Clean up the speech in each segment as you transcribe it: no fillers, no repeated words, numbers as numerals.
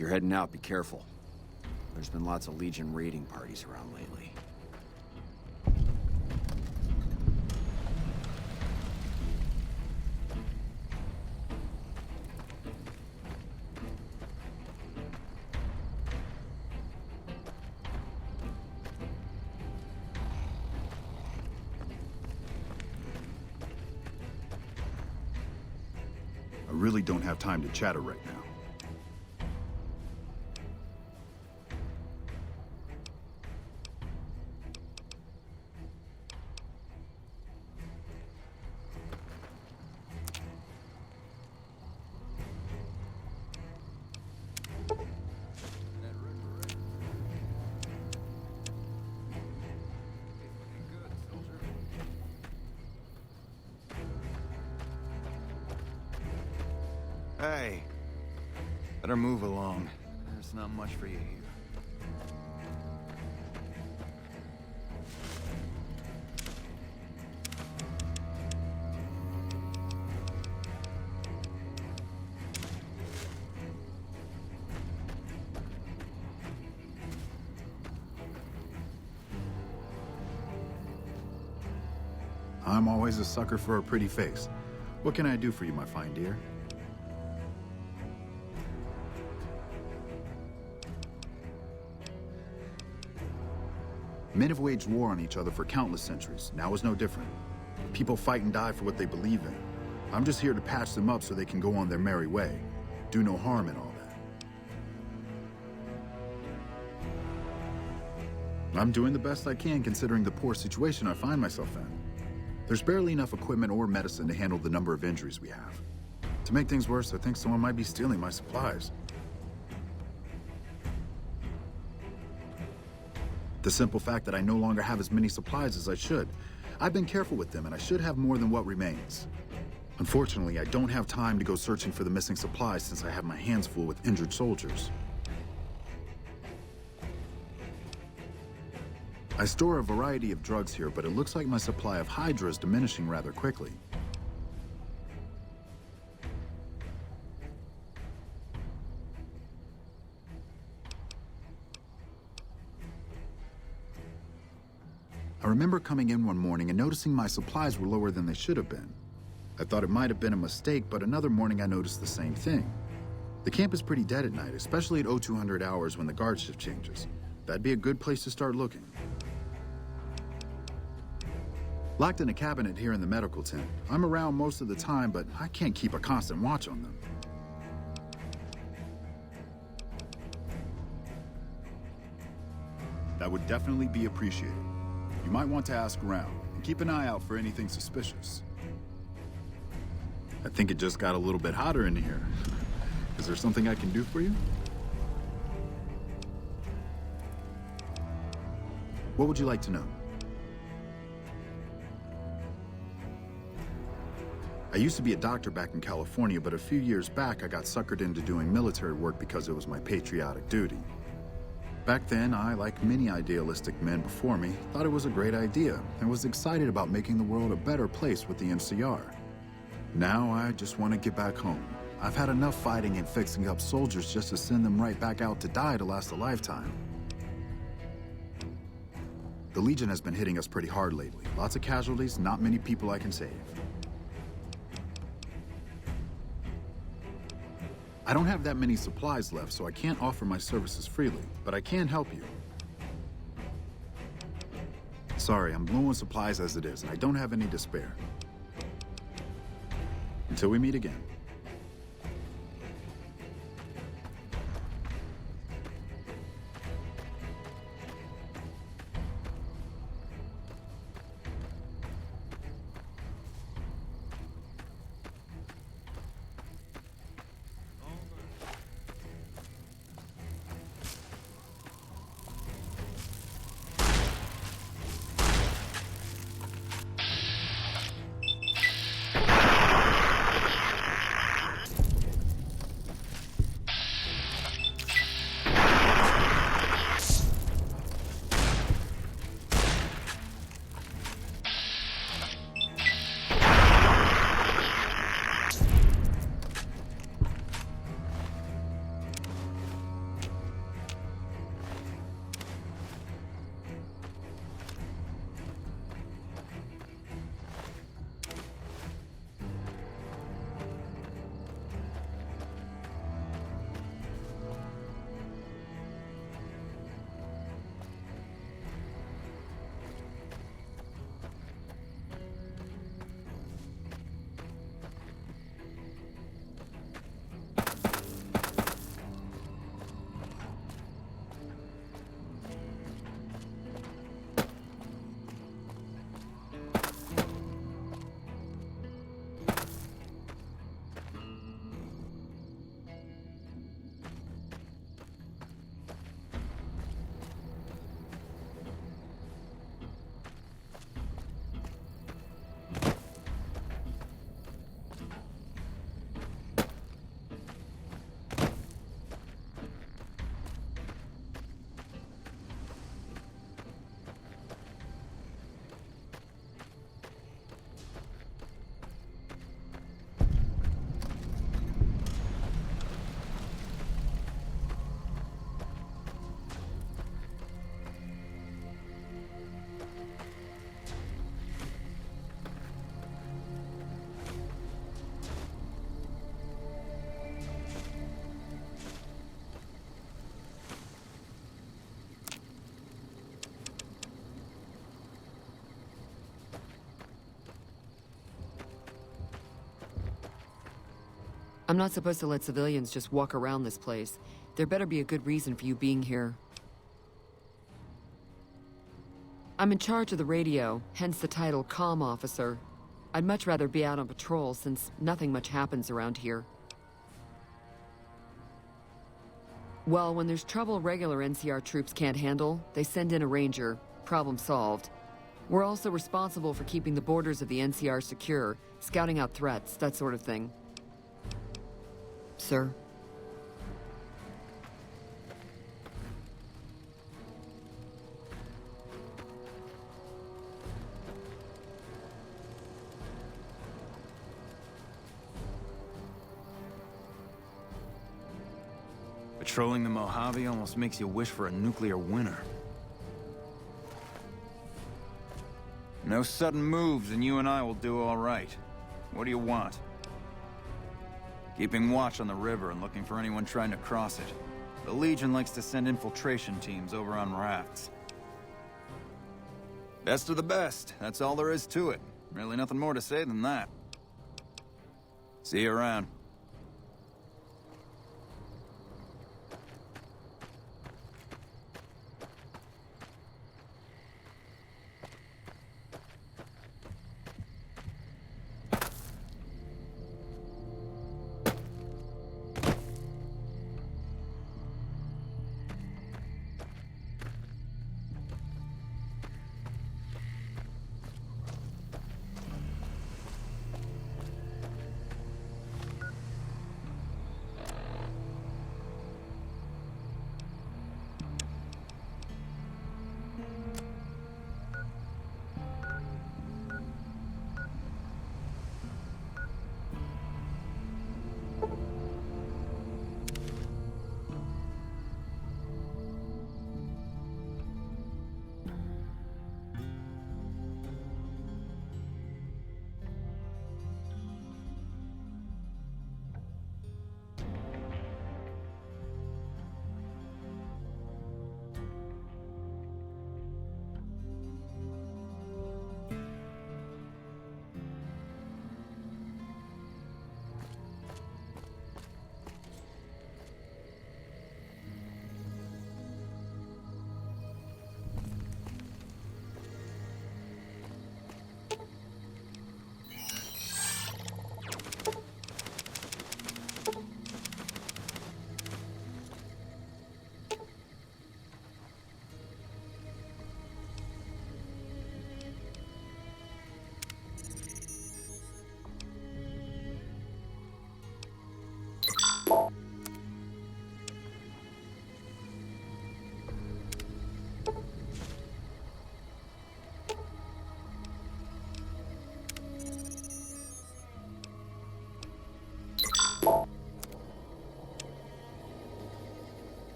If you're heading out, be careful. There's been lots of Legion raiding parties around lately. I really don't have time to chatter right now. Hey, better move along. There's not much for you here. I'm always a sucker for a pretty face. What can I do for you, my fine dear? Men have waged war on each other for countless centuries. Now is no different. People fight and die for what they believe in. I'm just here to patch them up so they can go on their merry way. Do no harm in all that. I'm doing the best I can considering the poor situation I find myself in. There's barely enough equipment or medicine to handle the number of injuries we have. To make things worse, I think someone might be stealing my supplies. The simple fact that I no longer have as many supplies as I should. I've been careful with them, and I should have more than what remains. Unfortunately, I don't have time to go searching for the missing supplies since I have my hands full with injured soldiers. I store a variety of drugs here, but it looks like my supply of Hydra is diminishing rather quickly. I remember coming in one morning and noticing my supplies were lower than they should have been. I thought it might have been a mistake, but another morning I noticed the same thing. The camp is pretty dead at night, especially at 0200 hours when the guard shift changes. That'd be a good place to start looking. Locked in a cabinet here in the medical tent. I'm around most of the time, but I can't keep a constant watch on them. That would definitely be appreciated. You might want to ask around, and keep an eye out for anything suspicious. I think it just got a little bit hotter in here. Is there something I can do for you? What would you like to know? I used to be a doctor back in California, but a few years back I got suckered into doing military work because it was my patriotic duty. Back then, I, like many idealistic men before me, thought it was a great idea and was excited about making the world a better place with the NCR. Now, I just want to get back home. I've had enough fighting and fixing up soldiers just to send them right back out to die to last a lifetime. The Legion has been hitting us pretty hard lately. Lots of casualties, not many people I can save. I don't have that many supplies left, so I can't offer my services freely, but I can help you. Sorry, I'm low on supplies as it is, and I don't have any to spare. Until we meet again. I'm not supposed to let civilians just walk around this place. There better be a good reason for you being here. I'm in charge of the radio, hence the title Comm Officer. I'd much rather be out on patrol since nothing much happens around here. Well, when there's trouble regular NCR troops can't handle, they send in a ranger. Problem solved. We're also responsible for keeping the borders of the NCR secure, scouting out threats, that sort of thing. Sir? Patrolling the Mojave almost makes you wish for a nuclear winter. No sudden moves and you and I will do all right. What do you want? Keeping watch on the river and looking for anyone trying to cross it. The Legion likes to send infiltration teams over on rafts. Best of the best, that's all there is to it. Really nothing more to say than that. See you around.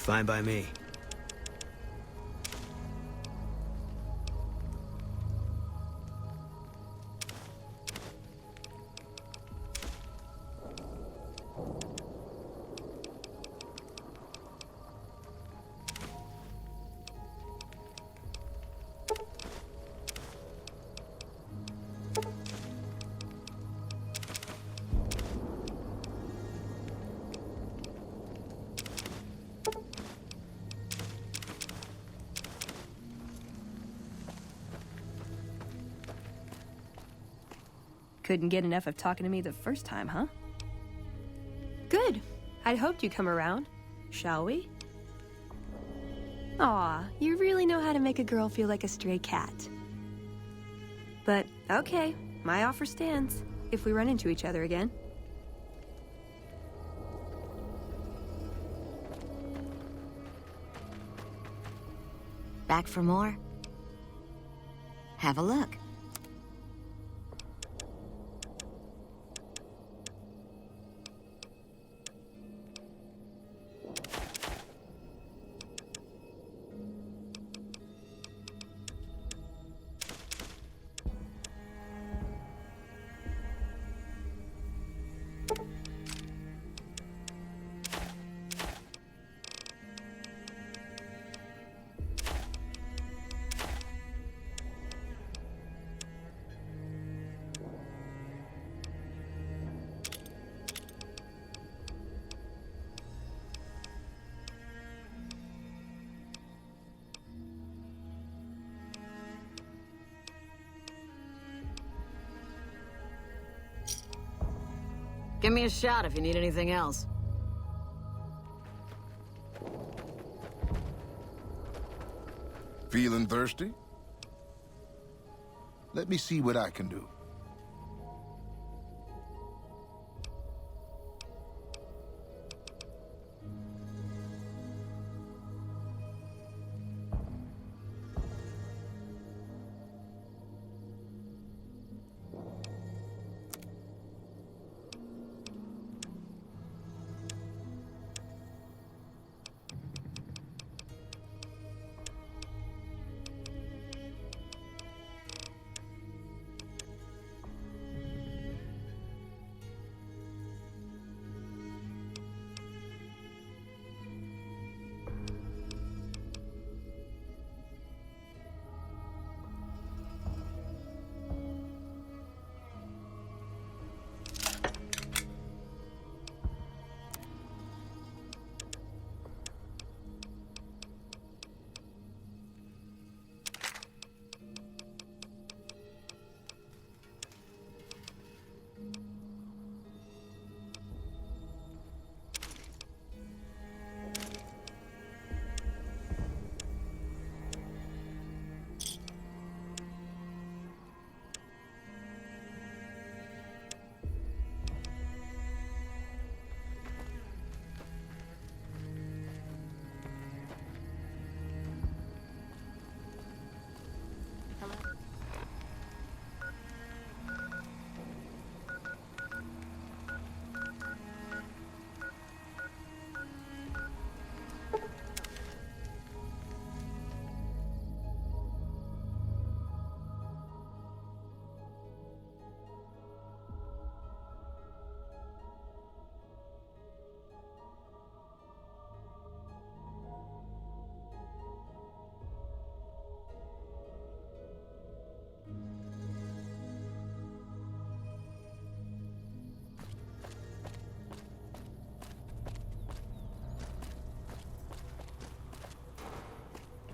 Fine by me. Couldn't get enough of talking to me the first time, huh? Good. I'd hoped you'd come around. Shall we? Aw, you really know how to make a girl feel like a stray cat. But, okay, my offer stands, if we run into each other again. Back for more? Have a look. Give me a shout if you need anything else. Feeling thirsty? Let me see what I can do.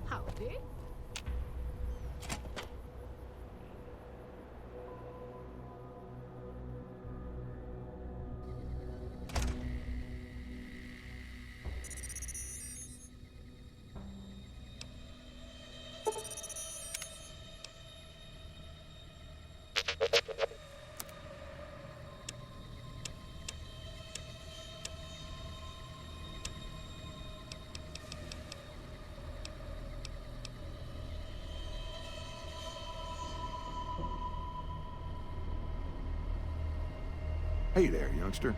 Howdy. Hey there, youngster.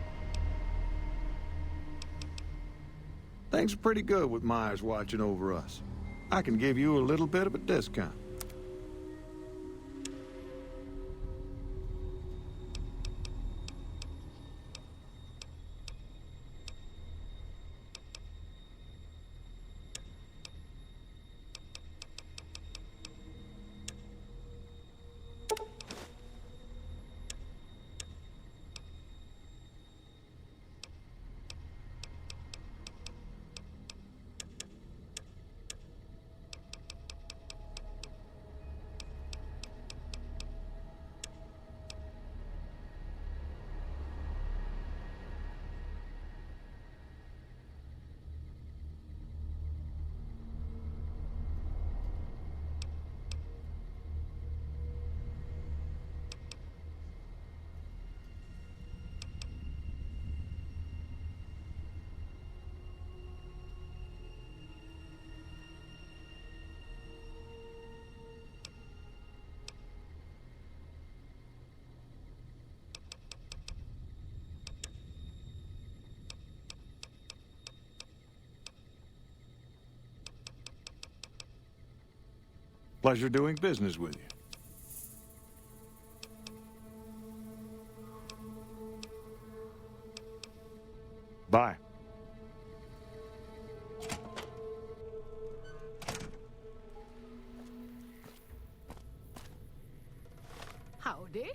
Things are pretty good with Myers watching over us. I can give you a little bit of a discount. Pleasure doing business with you. Bye. Howdy.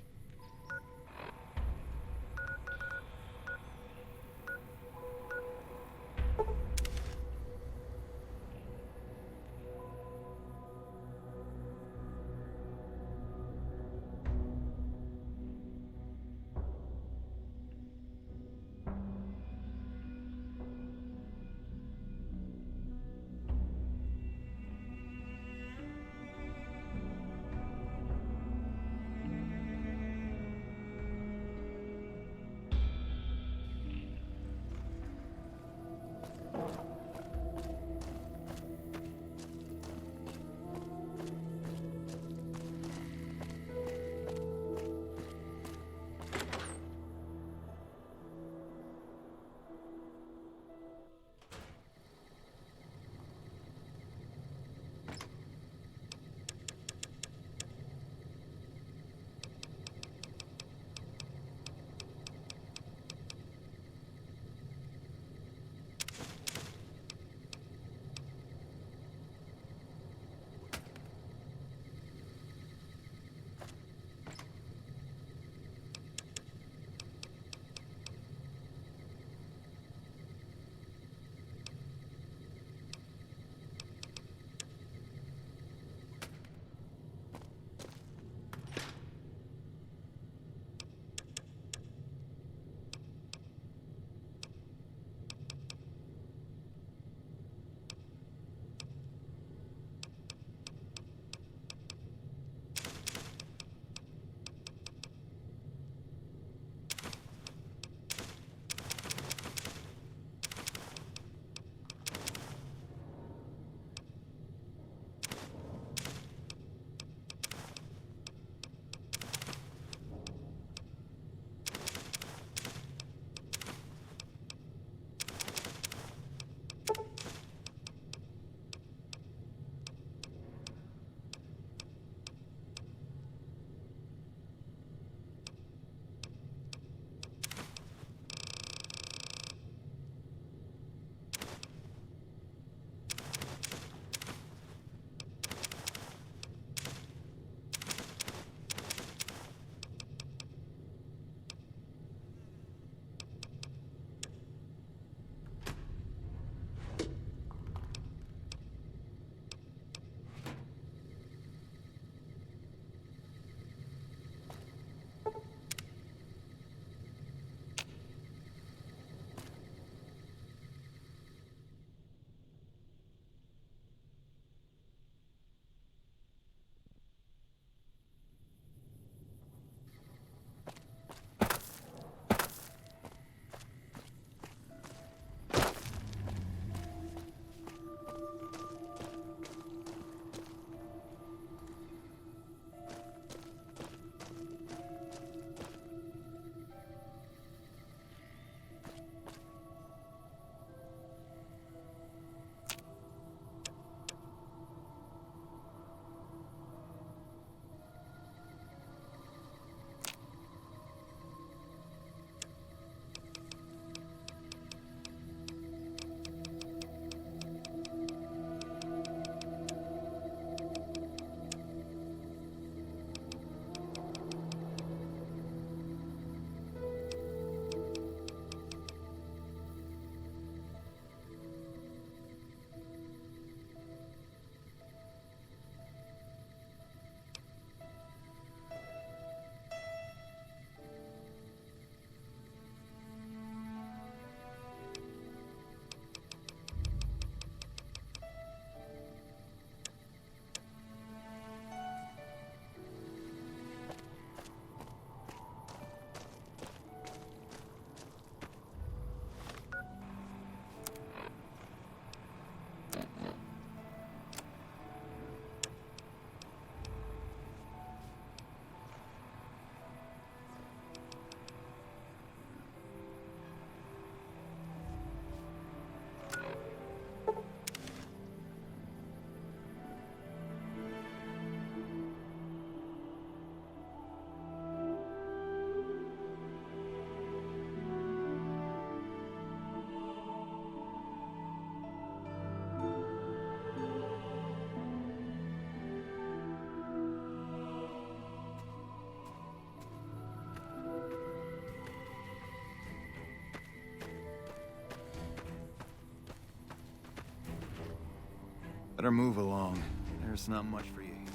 Better move along. There's not much for you here.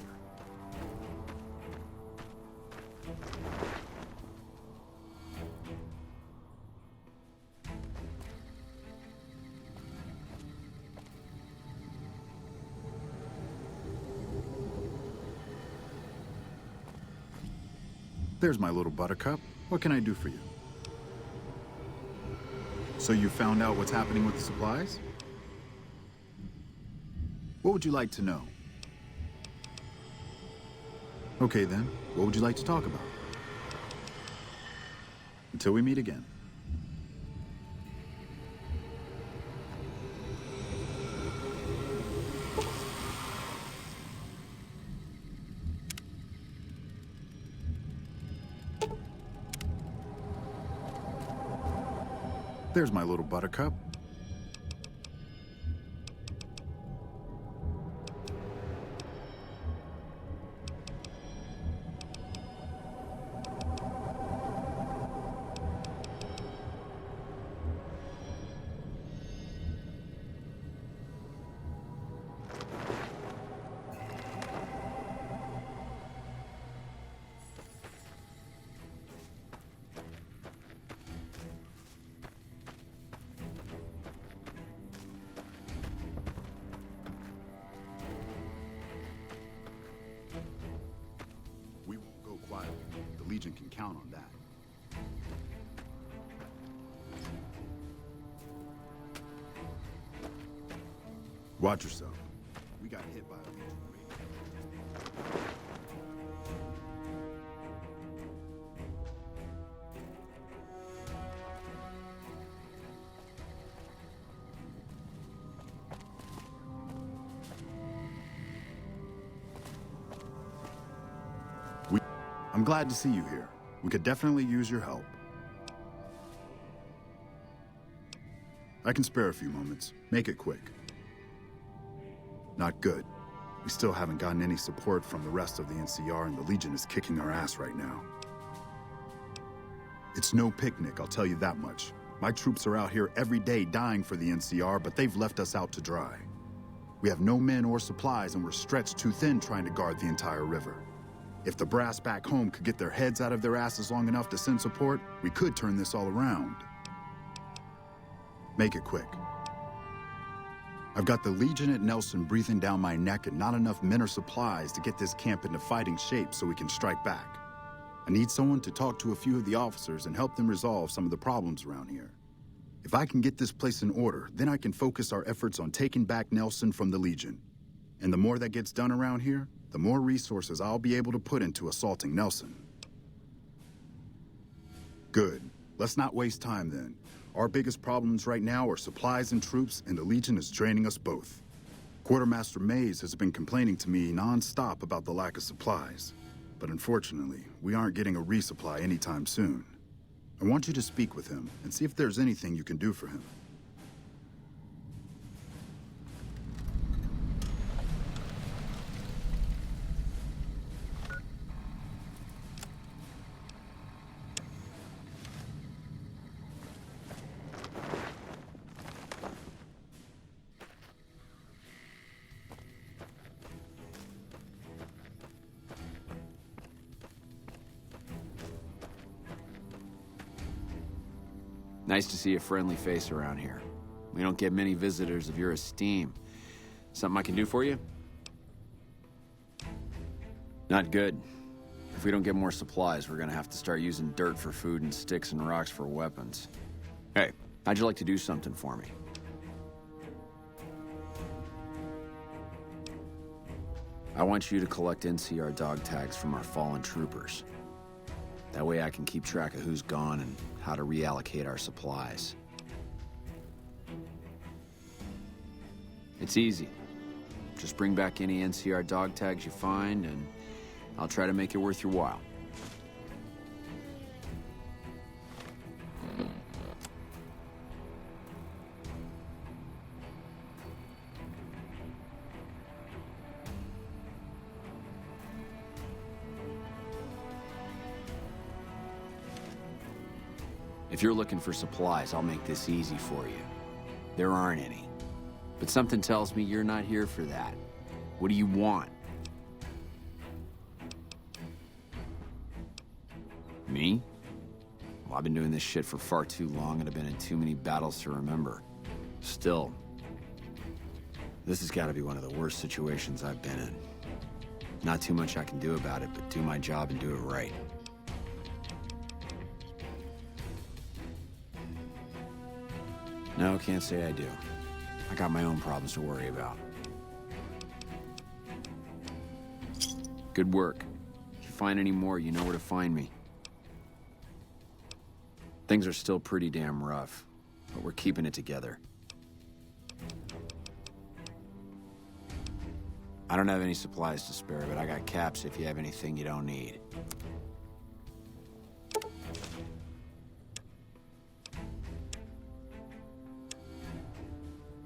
There's my little buttercup. What can I do for you? So you found out what's happening with the supplies? What would you like to know? Okay then, what would you like to talk about? Until we meet again. There's my little buttercup. We won't go quietly. The Legion can count on that. Watch yourself. We got hit by a Legion raid. I'm glad to see you here. We could definitely use your help. I can spare a few moments. Make it quick. Not good. We still haven't gotten any support from the rest of the NCR, and the Legion is kicking our ass right now. It's no picnic, I'll tell you that much. My troops are out here every day dying for the NCR, but they've left us out to dry. We have no men or supplies, and we're stretched too thin trying to guard the entire river. If the brass back home could get their heads out of their asses long enough to send support, we could turn this all around. Make it quick. I've got the Legion at Nelson breathing down my neck and not enough men or supplies to get this camp into fighting shape so we can strike back. I need someone to talk to a few of the officers and help them resolve some of the problems around here. If I can get this place in order, then I can focus our efforts on taking back Nelson from the Legion. And the more that gets done around here, the more resources I'll be able to put into assaulting Nelson. Good. Let's not waste time then. Our biggest problems right now are supplies and troops, and the Legion is draining us both. Quartermaster Mays has been complaining to me non-stop about the lack of supplies. But unfortunately, we aren't getting a resupply anytime soon. I want you to speak with him and see if there's anything you can do for him. Nice to see a friendly face around here. We don't get many visitors of your esteem. Something I can do for you? Not good. If we don't get more supplies, we're gonna have to start using dirt for food and sticks and rocks for weapons. Hey, how'd you like to do something for me? I want you to collect NCR dog tags from our fallen troopers. That way I can keep track of who's gone and how to reallocate our supplies. It's easy. Just bring back any NCR dog tags you find, and I'll try to make it worth your while. If you're looking for supplies, I'll make this easy for you. There aren't any. But something tells me you're not here for that. What do you want? Me? Well, I've been doing this shit for far too long and I've been in too many battles to remember. Still, this has got to be one of the worst situations I've been in. Not too much I can do about it, but do my job and do it right. No, can't say I do. I got my own problems to worry about. Good work. If you find any more, you know where to find me. Things are still pretty damn rough, but we're keeping it together. I don't have any supplies to spare, but I got caps if you have anything you don't need.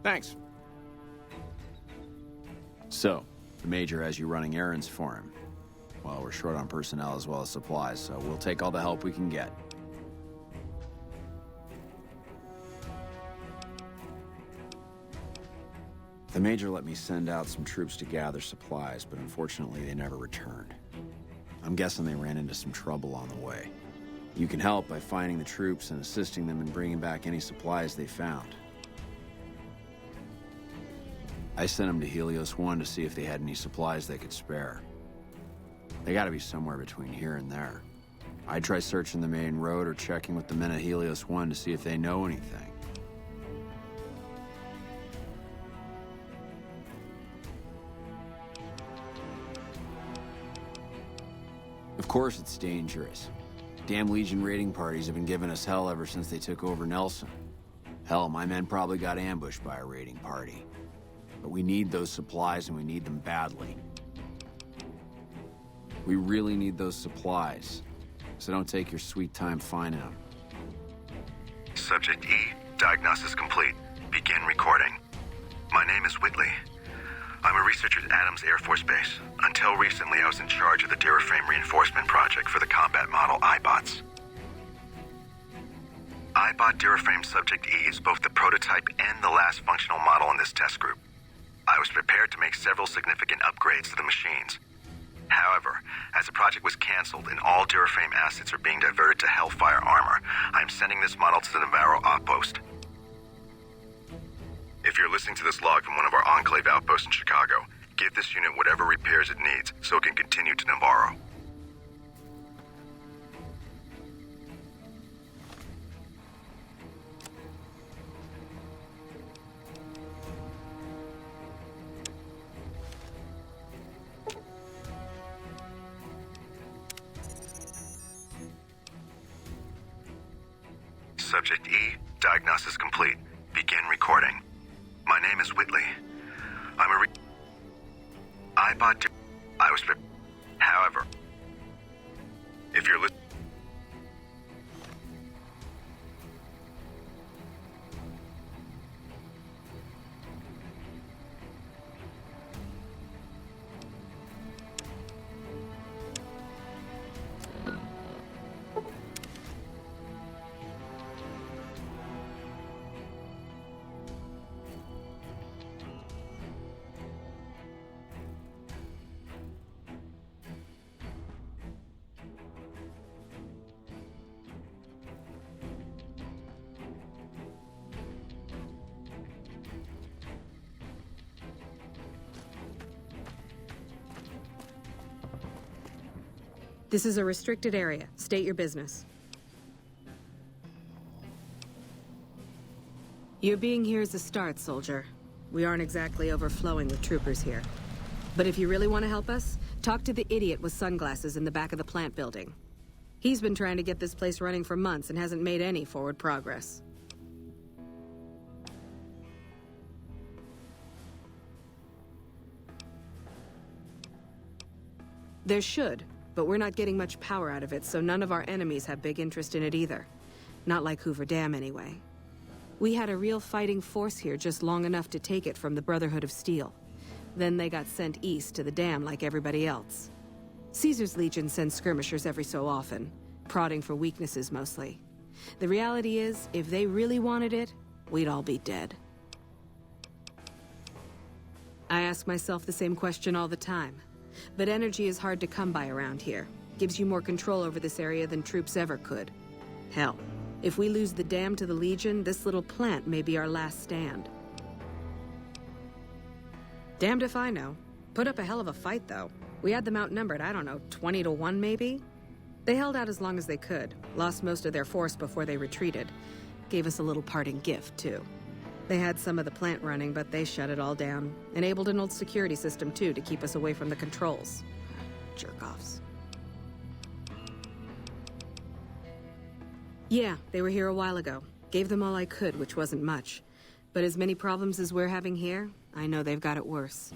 Thanks. So, the Major has you running errands for him. Well, we're short on personnel as well as supplies, so we'll take all the help we can get. The Major let me send out some troops to gather supplies, but unfortunately they never returned. I'm guessing they ran into some trouble on the way. You can help by finding the troops and assisting them in bringing back any supplies they found. I sent them to Helios 1 to see if they had any supplies they could spare. They gotta be somewhere between here and there. I'd try searching the main road or checking with the men at Helios 1 to see if they know anything. Of course it's dangerous. Damn Legion raiding parties have been giving us hell ever since they took over Nelson. Hell, my men probably got ambushed by a raiding party. But we need those supplies and we need them badly. We really need those supplies. So don't take your sweet time finding them. Subject E, diagnosis complete. Begin recording. My name is Whitley. I'm a researcher at Adams Air Force Base. Until recently, I was in charge of the Duraframe reinforcement project for the combat model iBots. iBot Duraframe Subject E is both the prototype and the last functional model in this test group. I was prepared to make several significant upgrades to the machines. However, as the project was canceled and all Duraframe assets are being diverted to Hellfire armor, I'm sending this model to the Navarro outpost. If you're listening to this log from one of our Enclave outposts in Chicago, give this unit whatever repairs it needs so it can continue to Navarro. Subject E, diagnosis complete. Begin recording. My name is Whitley. I'm a iBot. I was. However, if you're listening. This is a restricted area. State your business. Your being here is a start, soldier. We aren't exactly overflowing with troopers here. But if you really want to help us, talk to the idiot with sunglasses in the back of the plant building. He's been trying to get this place running for months and hasn't made any forward progress. There should. But we're not getting much power out of it, so none of our enemies have big interest in it either. Not like Hoover Dam, anyway. We had a real fighting force here just long enough to take it from the Brotherhood of Steel. Then they got sent east to the dam like everybody else. Caesar's Legion sends skirmishers every so often, prodding for weaknesses mostly. The reality is, if they really wanted it, we'd all be dead. I ask myself the same question all the time. But energy is hard to come by around here. Gives you more control over this area than troops ever could. Hell, if we lose the dam to the Legion, this little plant may be our last stand. Damned if I know. Put up a hell of a fight, though. We had them outnumbered, I don't know, 20 to 1 maybe? They held out as long as they could, lost most of their force before they retreated. Gave us a little parting gift, too. They had some of the plant running, but they shut it all down. Enabled an old security system, too, to keep us away from the controls. Jerk-offs. Yeah, they were here a while ago. Gave them all I could, which wasn't much. But as many problems as we're having here, I know they've got it worse.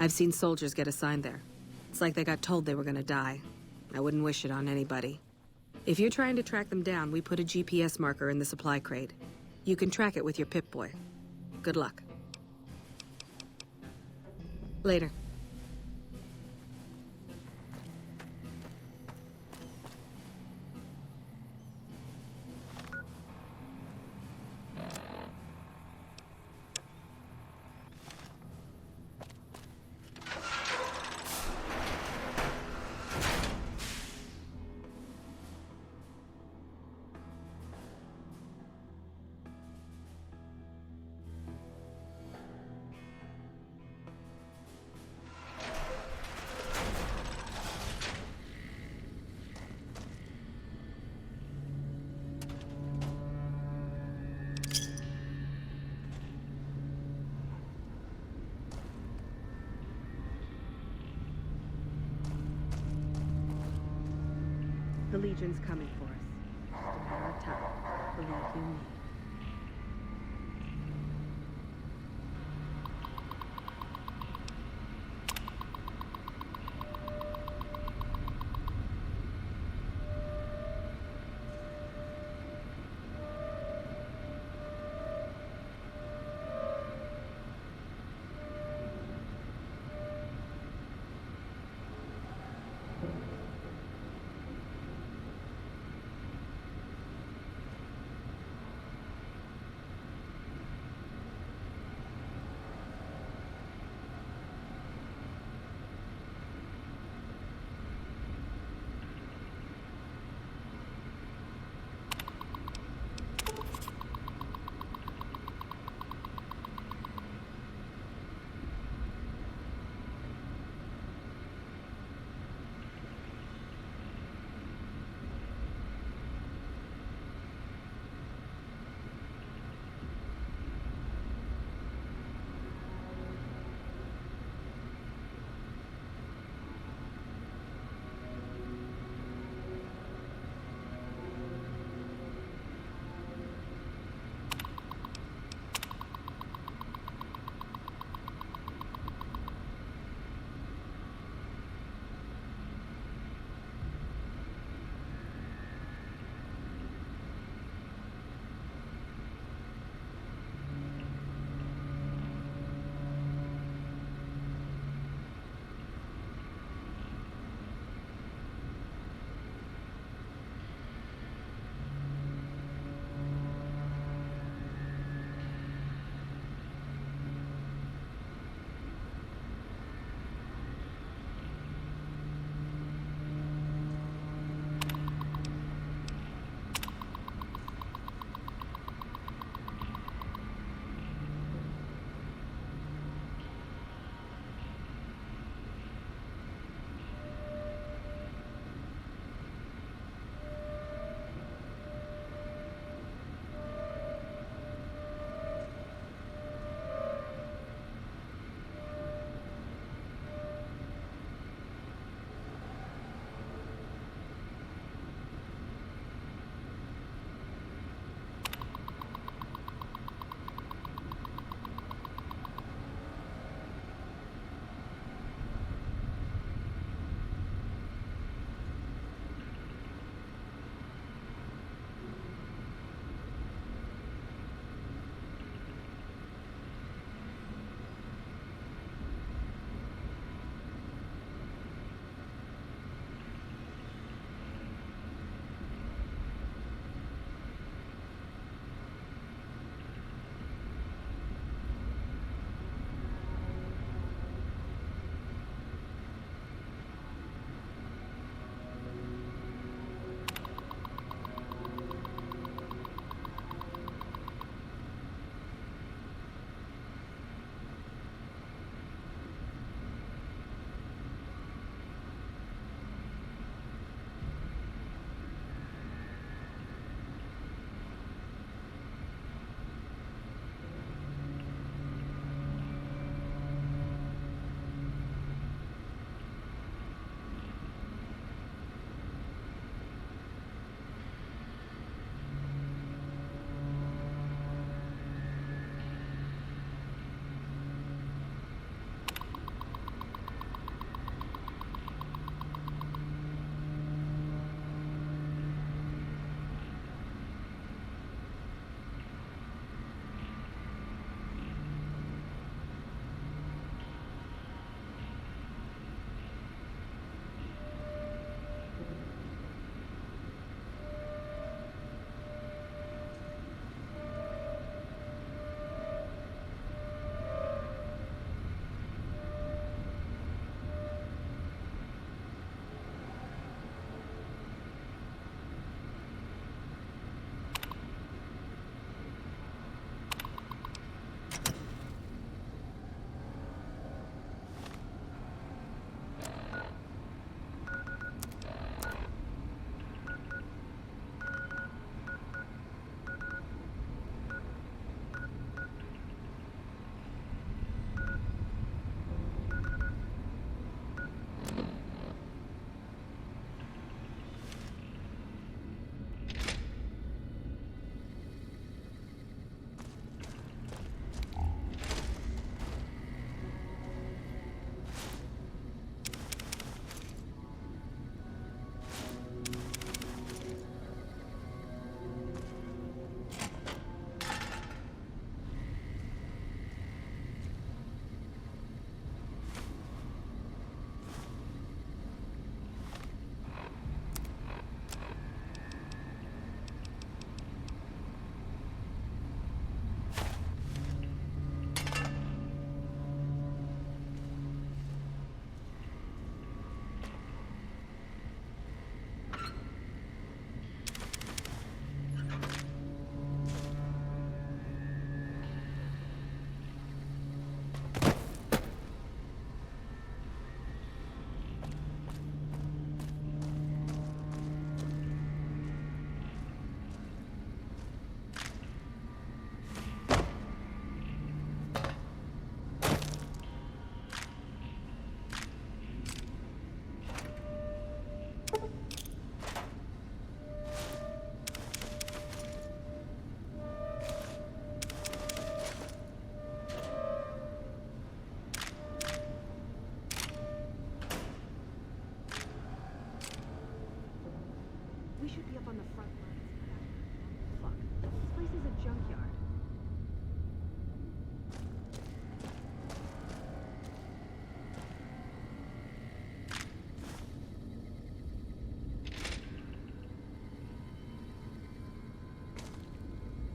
I've seen soldiers get assigned there. It's like they got told they were gonna die. I wouldn't wish it on anybody. If you're trying to track them down, we put a GPS marker in the supply crate. You can track it with your Pip-Boy. Good luck. Later. The Legion's coming for us. Just a matter of time. Believe you me.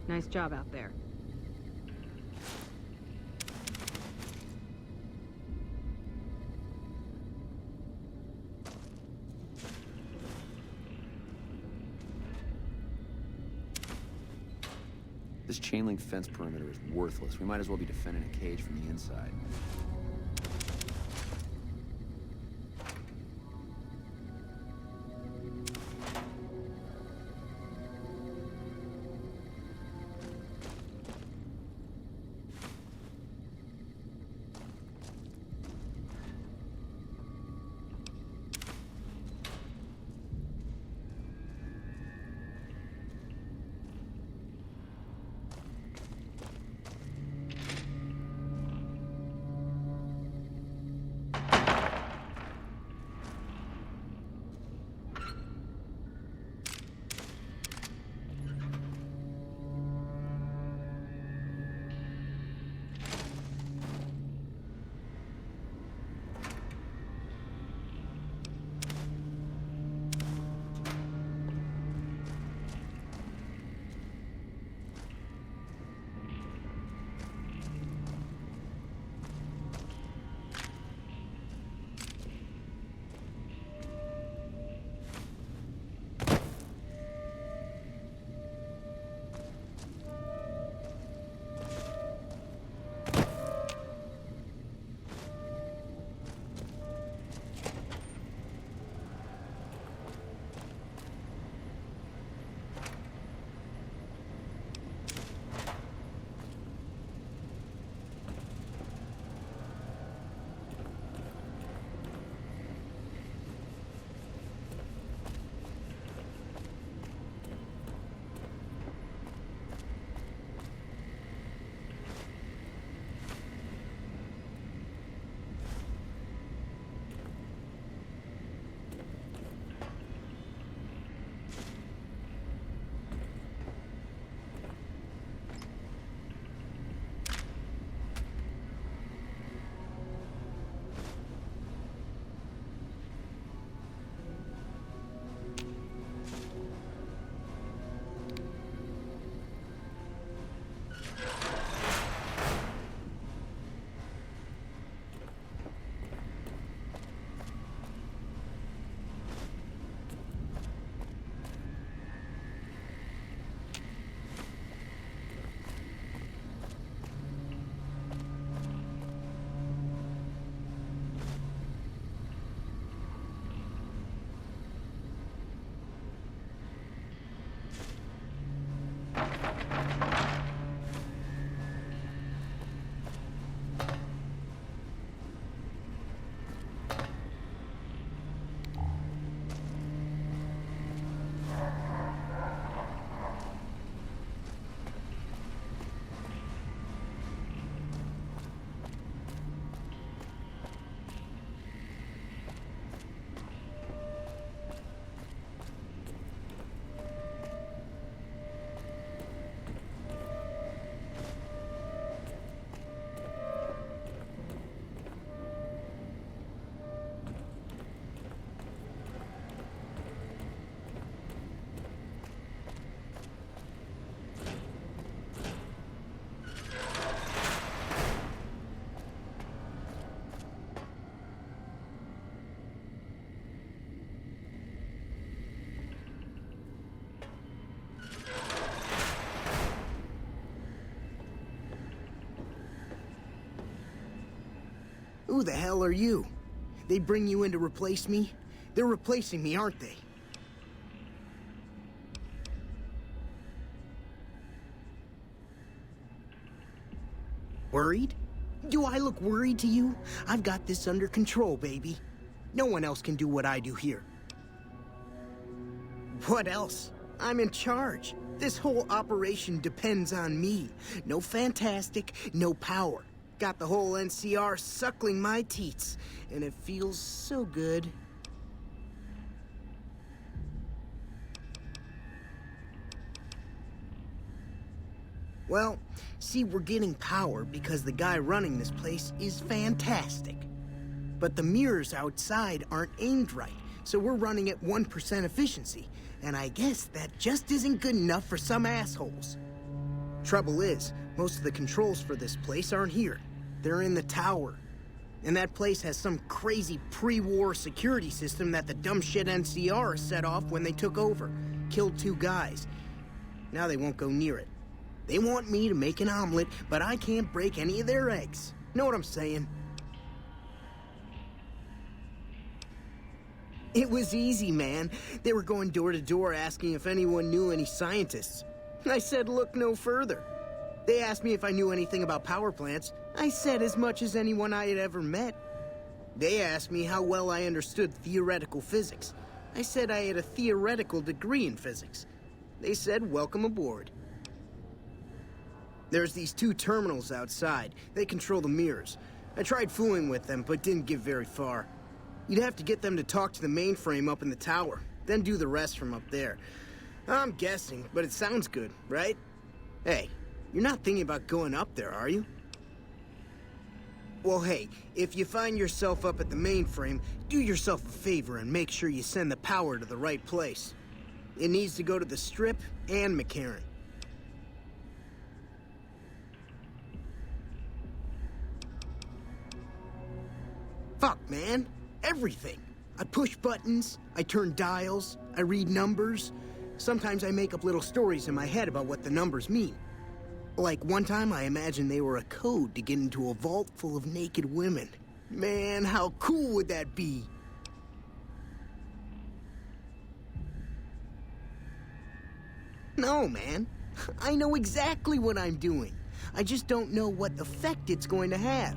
Nice job out there. This chain link fence perimeter is worthless. We might as well be defending a cage from the inside. Who the hell are you? They bring you in to replace me? They're replacing me, aren't they? Worried? Do I look worried to you? I've got this under control, baby. No one else can do what I do here. What else? I'm in charge. This whole operation depends on me. No fantastic, no power. Got the whole NCR suckling my teats, and it feels so good. Well, see, we're getting power because the guy running this place is fantastic. But the mirrors outside aren't aimed right, so we're running at 1% efficiency, and I guess that just isn't good enough for some assholes. Trouble is, most of the controls for this place aren't here. They're in the tower. And that place has some crazy pre-war security system that the dumb shit NCR set off when they took over. Killed 2 guys. Now they won't go near it. They want me to make an omelet, but I can't break any of their eggs. Know what I'm saying? It was easy, man. They were going door to door asking if anyone knew any scientists. I said look no further. They asked me if I knew anything about power plants. I said as much as anyone I had ever met. They asked me how well I understood theoretical physics. I said I had a theoretical degree in physics. They said welcome aboard. There's these 2 terminals outside. They control the mirrors. I tried fooling with them, but didn't get very far. You'd have to get them to talk to the mainframe up in the tower, then do the rest from up there. I'm guessing, but it sounds good, right? Hey, you're not thinking about going up there, are you? Well, hey, if you find yourself up at the mainframe, do yourself a favor and make sure you send the power to the right place. It needs to go to the Strip and McCarran. Fuck, man. Everything. I push buttons, I turn dials, I read numbers. Sometimes I make up little stories in my head about what the numbers mean. Like one time I imagined they were a code to get into a vault full of naked women. Man, how cool would that be? No, man. I know exactly what I'm doing. I just don't know what effect it's going to have.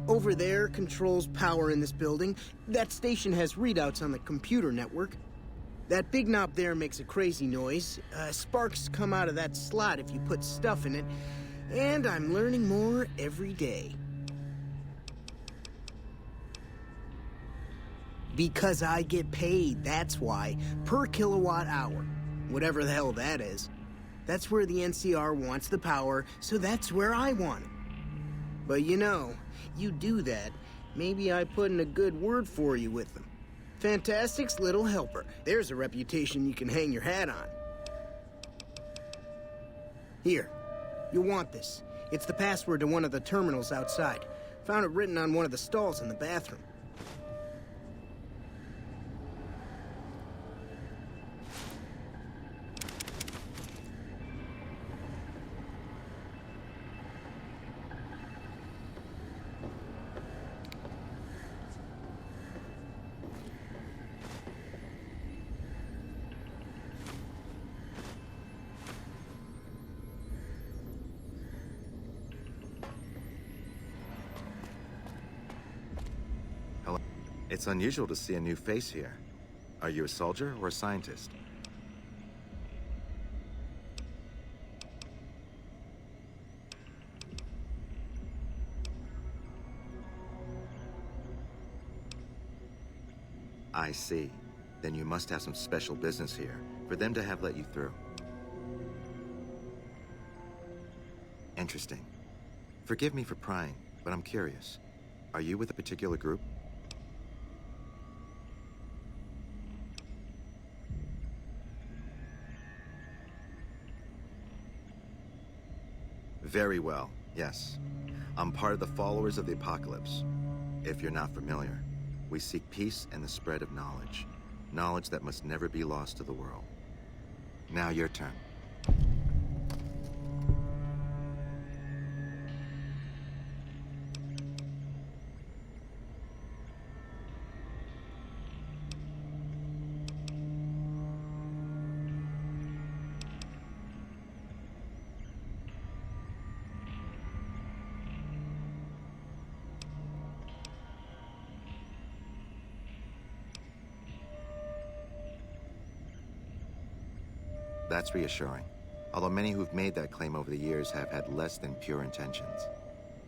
Over there controls power in this building. That station has readouts on the computer network. That big knob there makes a crazy noise. Sparks come out of that slot if you put stuff in it. And I'm learning more every day. Because I get paid, that's why. Per kilowatt hour. Whatever the hell that is. That's where the NCR wants the power, so that's where I want it. But you know, you do that, maybe I put in a good word for you with them. Fantastic's little helper. There's a reputation you can hang your hat on. Here, you'll want this. It's the password to one of the terminals outside. Found it written on one of the stalls in the bathroom. It's unusual to see a new face here. Are you a soldier or a scientist? I see. Then you must have some special business here, for them to have let you through. Interesting. Forgive me for prying, but I'm curious. Are you with a particular group? Very well, yes. I'm part of the Followers of the Apocalypse. If you're not familiar, we seek peace and the spread of knowledge. Knowledge that must never be lost to the world. Now your turn. That's reassuring, although many who've made that claim over the years have had less than pure intentions.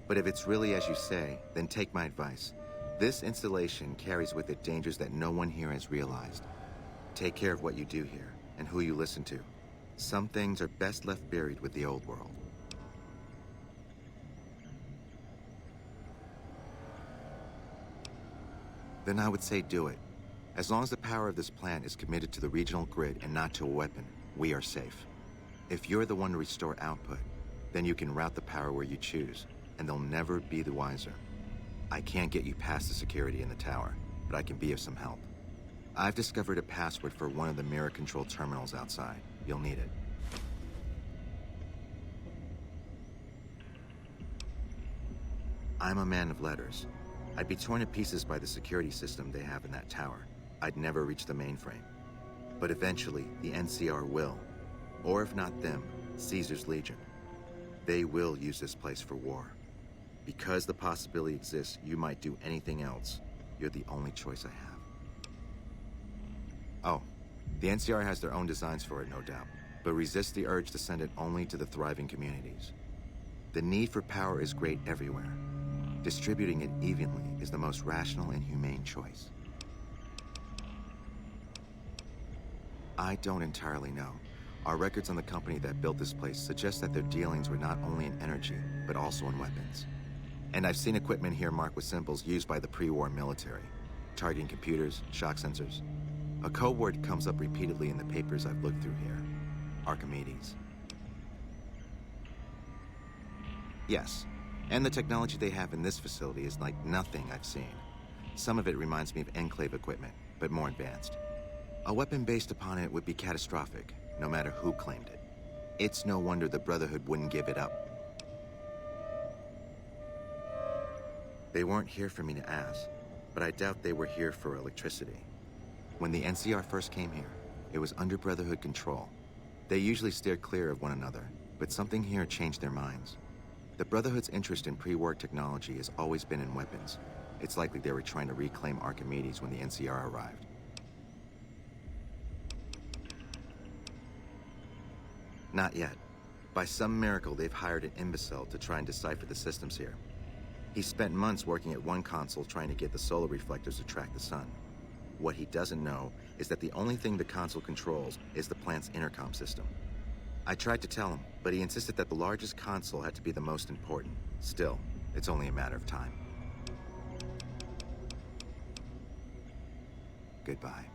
But if it's really as you say, then take my advice. This installation carries with it dangers that no one here has realized. Take care of what you do here, and who you listen to. Some things are best left buried with the old world. Then I would say do it. As long as the power of this plant is committed to the regional grid and not to a weapon, we are safe. If you're the one to restore output, then you can route the power where you choose, and they'll never be the wiser. I can't get you past the security in the tower, but I can be of some help. I've discovered a password for one of the mirror control terminals outside. You'll need it. I'm a man of letters. I'd be torn to pieces by the security system they have in that tower. I'd never reach the mainframe. But eventually, the NCR will. Or if not them, Caesar's Legion. They will use this place for war. Because the possibility exists you might do anything else, you're the only choice I have. Oh, the NCR has their own designs for it, no doubt, but resist the urge to send it only to the thriving communities. The need for power is great everywhere. Distributing it evenly is the most rational and humane choice. I don't entirely know. Our records on the company that built this place suggest that their dealings were not only in energy, but also in weapons. And I've seen equipment here marked with symbols used by the pre-war military, targeting computers, shock sensors. A code word comes up repeatedly in the papers I've looked through here. Archimedes. Yes, and the technology they have in this facility is like nothing I've seen. Some of it reminds me of Enclave equipment, but more advanced. A weapon based upon it would be catastrophic, no matter who claimed it. It's no wonder the Brotherhood wouldn't give it up. They weren't here for me to ask, but I doubt they were here for electricity. When the NCR first came here, it was under Brotherhood control. They usually steered clear of one another, but something here changed their minds. The Brotherhood's interest in pre-war technology has always been in weapons. It's likely they were trying to reclaim Archimedes when the NCR arrived. Not yet. By some miracle, they've hired an imbecile to try and decipher the systems here. He spent months working at one console trying to get the solar reflectors to track the sun. What he doesn't know is that the only thing the console controls is the plant's intercom system. I tried to tell him, but he insisted that the largest console had to be the most important. Still, it's only a matter of time. Goodbye.